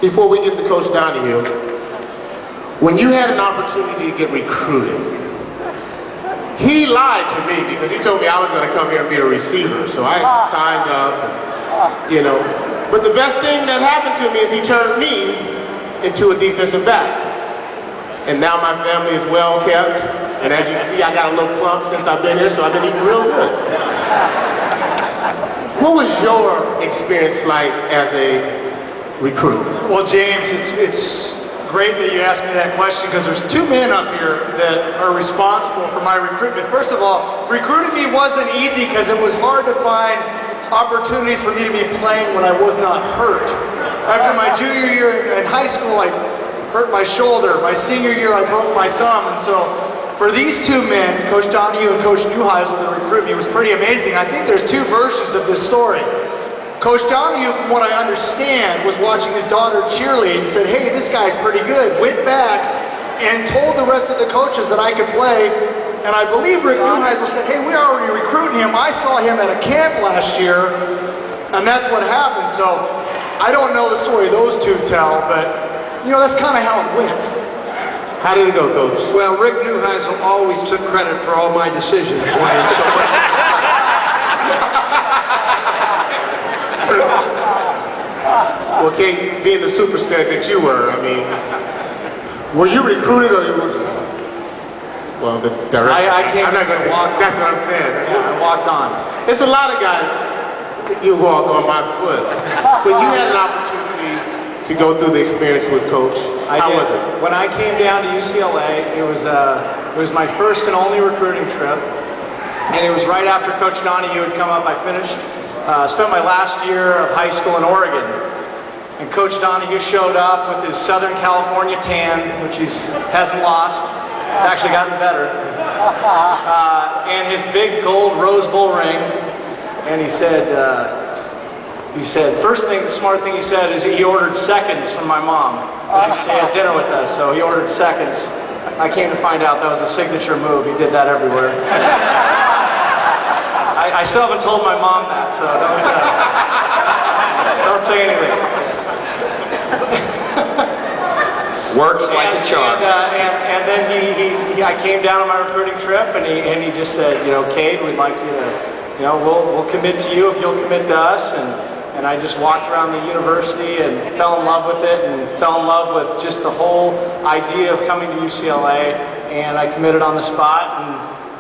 Before we get to Coach Donahue, when you had an opportunity to get recruited, he lied to me because he told me I was going to come here and be a receiver. So I signed up, you know. But the best thing that happened to me is he turned me into a defensive back. And now my family is well kept. And as you see, I got a little plump since I've been here, so I've been eating real good. What was your experience like as a recruit? Well, James, it's great that you asked me that question because there's two men up here that are responsible for my recruitment. First of all, recruiting me wasn't easy because it was hard to find opportunities for me to be playing when I was not hurt. After my junior year in high school, I hurt my shoulder. My senior year, I broke my thumb. And so for these two men, Coach Donahue and Coach Neuheisal, to recruit me was pretty amazing. I think there's two versions of this story. Coach Donahue, from what I understand, was watching his daughter cheerlead and said, hey, this guy's pretty good. Went back and told the rest of the coaches that I could play. And I believe Rick Neuheisel said, hey, we're already recruiting him. I saw him at a camp last year, and that's what happened. So I don't know the story those two tell, but, you know, that's kind of how it went. How did it go, Coach? Well, Rick Neuheisel always took credit for all my decisions, Wayne. So well, Cade, being the superstar that you were, I mean, were you recruited or you were? Well, the director. I'm not going to walk. That's what I'm saying. Yeah, I walked on. It's a lot of guys. You walk on my foot, but you had an opportunity to go through the experience with Coach. How was it? When I came down to UCLA, it was my first and only recruiting trip, and it was right after Coach Donahue had come up. I spent my last year of high school in Oregon, and Coach Donahue showed up with his Southern California tan, which he hasn't lost. It's actually gotten better. And his big gold Rose Bowl ring, and he said, first thing, the smart thing he said is he ordered seconds from my mom. She had dinner with us, so he ordered seconds. I came to find out that was a signature move. He did that everywhere. I still haven't told my mom that, so don't say anything. works like a charm. And then I came down on my recruiting trip, and he just said, you know, Cade, we'd like you to, you know, we'll commit to you if you'll commit to us. And I just walked around the university and fell in love with it, and fell in love with just the whole idea of coming to UCLA. And I committed on the spot, and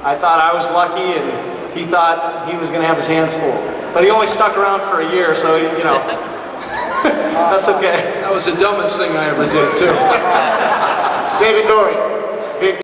I thought I was lucky, and he thought he was going to have his hands full. But he only stuck around for a year, so, you know, that's okay. That was the dumbest thing I ever did, too. David Norrie.